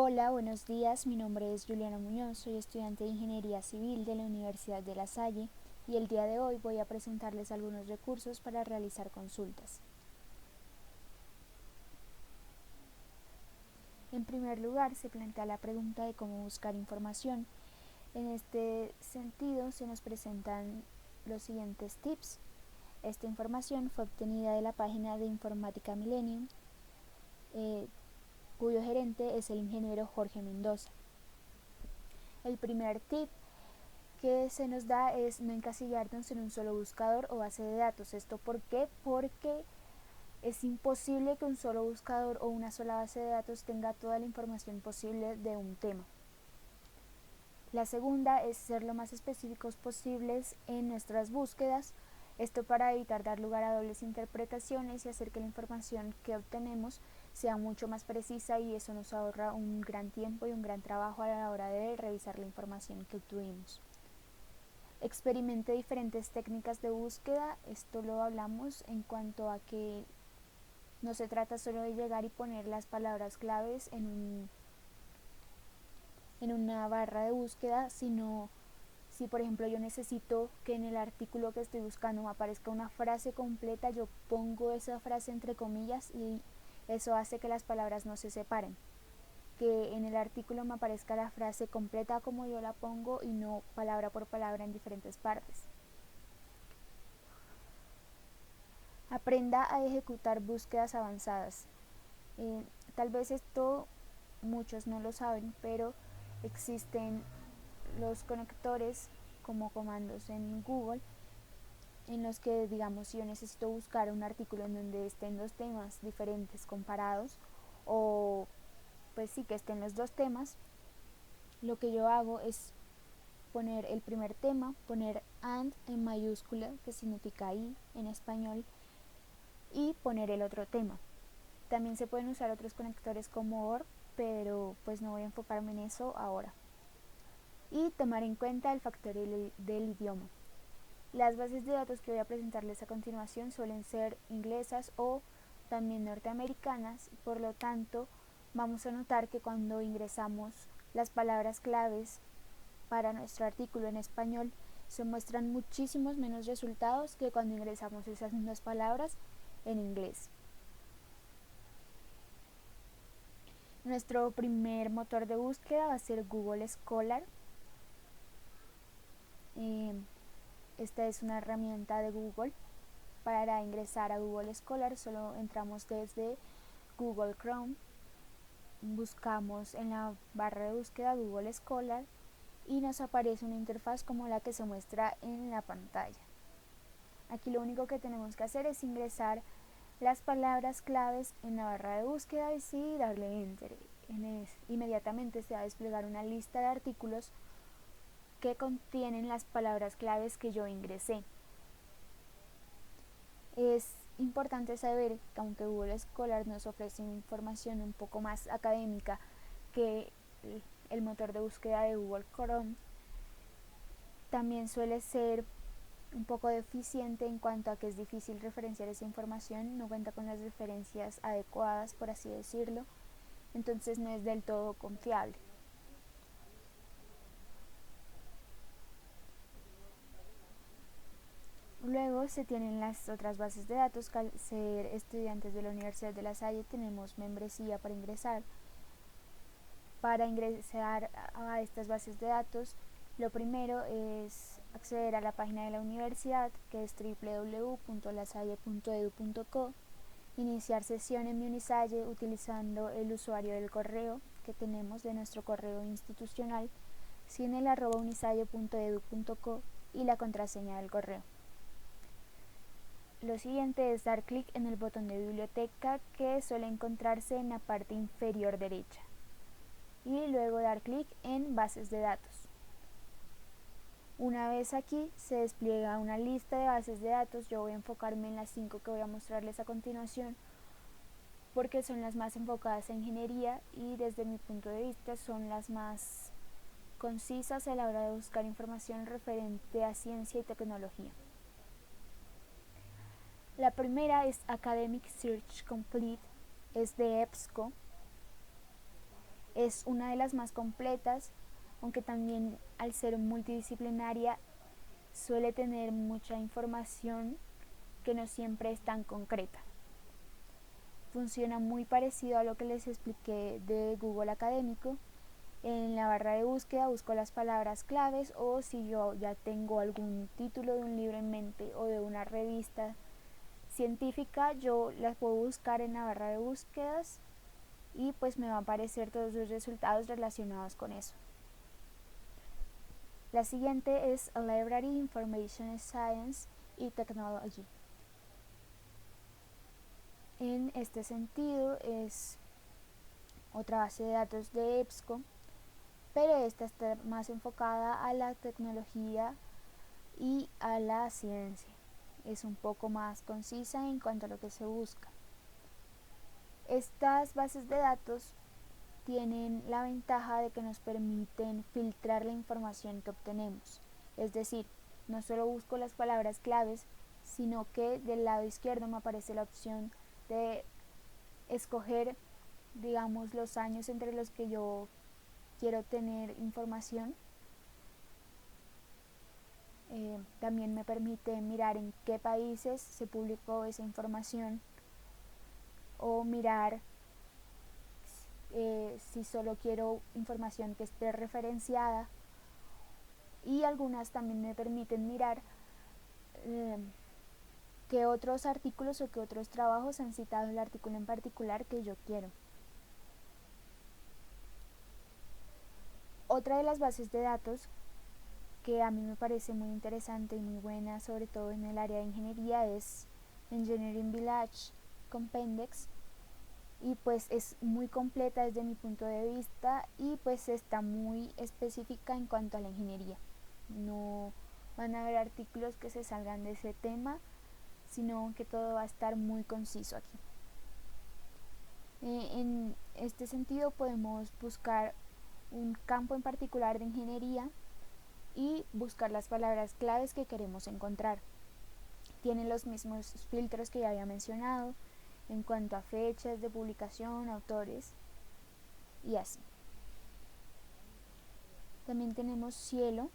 Hola, buenos días. Mi nombre es Juliana Muñoz, soy estudiante de Ingeniería Civil de la Universidad de La Salle y el día de hoy voy a presentarles algunos recursos para realizar consultas. En primer lugar, se plantea la pregunta de cómo buscar información. En este sentido, se nos presentan los siguientes tips. Esta información fue obtenida de la página de Informática Millennium, cuyo gerente es el ingeniero Jorge Mendoza. El primer tip que se nos da es no encasillarnos en un solo buscador o base de datos. ¿Esto por qué? Porque es imposible que un solo buscador o una sola base de datos tenga toda la información posible de un tema. La segunda es ser lo más específicos posibles en nuestras búsquedas, esto para evitar dar lugar a dobles interpretaciones y hacer que la información que obtenemos sea mucho más precisa, y eso nos ahorra un gran tiempo y un gran trabajo a la hora de revisar la información que obtuvimos. Experimente diferentes técnicas de búsqueda. Esto lo hablamos en cuanto a que no se trata solo de llegar y poner las palabras claves en una barra de búsqueda, sino si por ejemplo yo necesito que en el artículo que estoy buscando me aparezca una frase completa, yo pongo esa frase entre comillas y eso hace que las palabras no se separen, que en el artículo me aparezca la frase completa como yo la pongo y no palabra por palabra en diferentes partes. Aprenda a ejecutar búsquedas avanzadas. Tal vez esto muchos no lo saben, pero existen los conectores como comandos en Google en los que, digamos, si yo necesito buscar un artículo en donde estén dos temas diferentes comparados, o pues sí que estén los dos temas, lo que yo hago es poner el primer tema, poner and en mayúscula, que significa y en español, y poner el otro tema. También se pueden usar otros conectores como OR, pero pues no voy a enfocarme en eso ahora. Y tomar en cuenta el factor del idioma. Las bases de datos que voy a presentarles a continuación suelen ser inglesas o también norteamericanas, por lo tanto vamos a notar que cuando ingresamos las palabras claves para nuestro artículo en español se muestran muchísimos menos resultados que cuando ingresamos esas mismas palabras en inglés. Nuestro primer motor de búsqueda va a ser Google Scholar. Esta es una herramienta de Google. Para ingresar a Google Scholar solo entramos desde Google Chrome, buscamos en la barra de búsqueda Google Scholar y nos aparece una interfaz como la que se muestra en la pantalla. Aquí lo único que tenemos que hacer es ingresar las palabras claves en la barra de búsqueda y sí darle enter. Inmediatamente se va a desplegar una lista de artículos que contienen las palabras claves que yo ingresé. Es importante saber que aunque Google Scholar nos ofrece información un poco más académica que el motor de búsqueda de Google Chrome, también suele ser un poco deficiente en cuanto a que es difícil referenciar esa información, no cuenta con las referencias adecuadas, por así decirlo, entonces no es del todo confiable. Luego se tienen las otras bases de datos. Al ser estudiantes de la Universidad de La Salle tenemos membresía para ingresar. Para ingresar a estas bases de datos, lo primero es acceder a la página de la universidad, que es www.lasalle.edu.co, iniciar sesión en mi Unisalle utilizando el usuario del correo que tenemos de nuestro correo institucional, sin el @unisalle.edu.co y la contraseña del correo. Lo siguiente es dar clic en el botón de biblioteca que suele encontrarse en la parte inferior derecha y luego dar clic en bases de datos. Una vez aquí se despliega una lista de bases de datos. Yo voy a enfocarme en las 5 que voy a mostrarles a continuación porque son las más enfocadas a ingeniería y desde mi punto de vista son las más concisas a la hora de buscar información referente a ciencia y tecnología. La primera es Academic Search Complete, es de EBSCO. es una de las más completas, aunque también al ser multidisciplinaria suele tener mucha información que no siempre es tan concreta. Funciona muy parecido a lo que les expliqué de Google Académico. En la barra de búsqueda busco las palabras claves, o si yo ya tengo algún título de un libro en mente o de una revista científica, yo las puedo buscar en la barra de búsquedas y pues me va a aparecer todos los resultados relacionados con eso. La siguiente es Library Information Science y Technology. En este sentido es otra base de datos de EBSCO, pero esta está más enfocada a la tecnología y a la ciencia. Es un poco más concisa en cuanto a lo que se busca. Estas bases de datos tienen la ventaja de que nos permiten filtrar la información que obtenemos. Es decir, no solo busco las palabras claves, sino que del lado izquierdo me aparece la opción de escoger, digamos, los años entre los que yo quiero tener información. También me permite mirar en qué países se publicó esa información, o mirar si solo quiero información que esté referenciada, y algunas también me permiten mirar qué otros artículos o qué otros trabajos han citado el artículo en particular que yo quiero. Otra de las bases de datos que a mí me parece muy interesante y muy buena, sobre todo en el área de ingeniería, es Engineering Village Compendex, y pues es muy completa desde mi punto de vista y pues está muy específica en cuanto a la ingeniería. No van a haber artículos que se salgan de ese tema, sino que todo va a estar muy conciso aquí. En este sentido podemos buscar un campo en particular de ingeniería y buscar las palabras claves que queremos encontrar. Tiene los mismos filtros que ya había mencionado en cuanto a fechas de publicación, autores y así. También tenemos Cielo.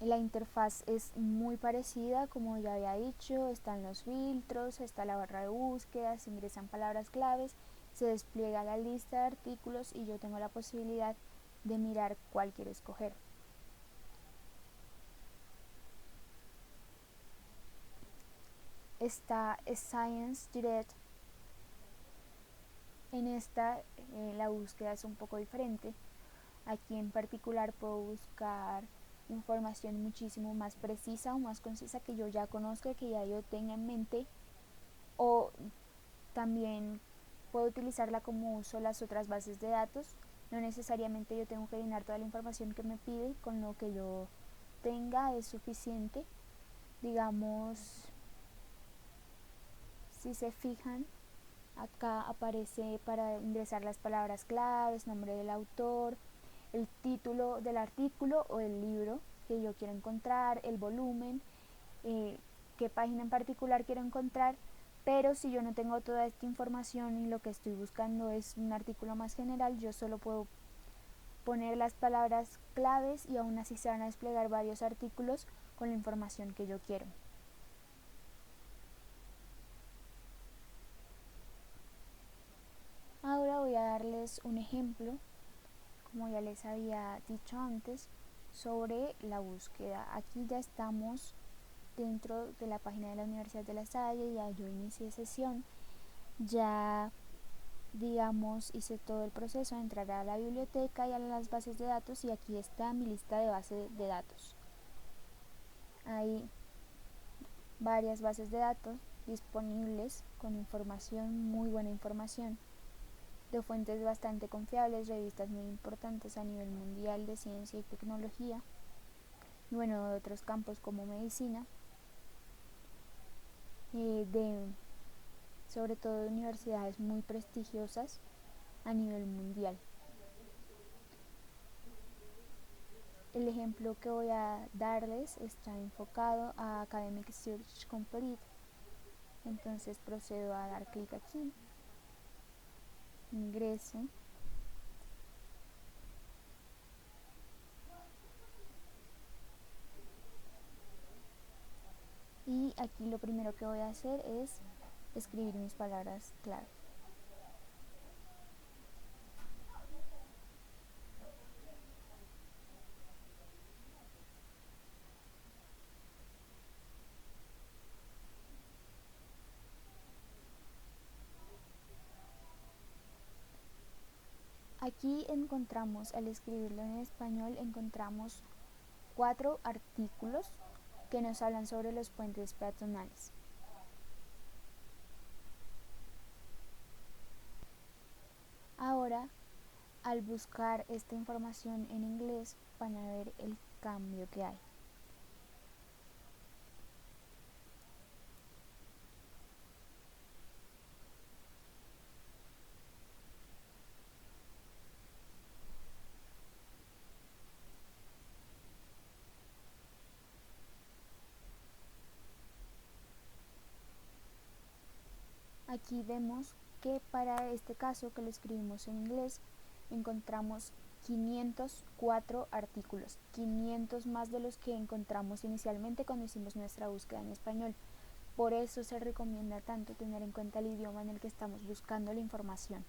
La interfaz es muy parecida, como ya había dicho. Están los filtros, está la barra de búsqueda, se ingresan palabras claves, se despliega la lista de artículos y yo tengo la posibilidad de mirar cuál quiero escoger. Está Science Direct. En esta la búsqueda es un poco diferente. Aquí en particular puedo buscar información muchísimo más precisa o más concisa que yo ya conozca, que ya yo tenga en mente, o también puedo utilizarla como uso las otras bases de datos. No necesariamente yo tengo que llenar toda la información que me pide, con lo que yo tenga es suficiente. Digamos, si se fijan, acá aparece para ingresar las palabras claves, nombre del autor, el título del artículo o del libro que yo quiero encontrar, el volumen, qué página en particular quiero encontrar. Pero si yo no tengo toda esta información y lo que estoy buscando es un artículo más general, yo solo puedo poner las palabras claves y aún así se van a desplegar varios artículos con la información que yo quiero. Ahora voy a darles un ejemplo, como ya les había dicho antes, sobre la búsqueda. Aquí ya estamos dentro de la página de la Universidad de La Salle, ya yo inicié sesión, ya digamos hice todo el proceso de entrar a la biblioteca y a las bases de datos, y aquí está mi lista de bases de datos. Hay varias bases de datos disponibles con información, muy buena información, de fuentes bastante confiables, revistas muy importantes a nivel mundial de ciencia y tecnología, y bueno, de otros campos como medicina, sobre todo de universidades muy prestigiosas a nivel mundial. El ejemplo que voy a darles está enfocado a Academic Search Complete. Entonces procedo a dar clic aquí ingreso y aquí lo primero que voy a hacer es escribir mis palabras clave. Aquí encontramos, al escribirlo en español, encontramos 4 artículos que nos hablan sobre los puentes peatonales. Ahora, al buscar esta información en inglés, van a ver el cambio que hay. Aquí vemos que para este caso, que lo escribimos en inglés, encontramos 504 artículos, 500 más de los que encontramos inicialmente cuando hicimos nuestra búsqueda en español. Por eso se recomienda tanto tener en cuenta el idioma en el que estamos buscando la información.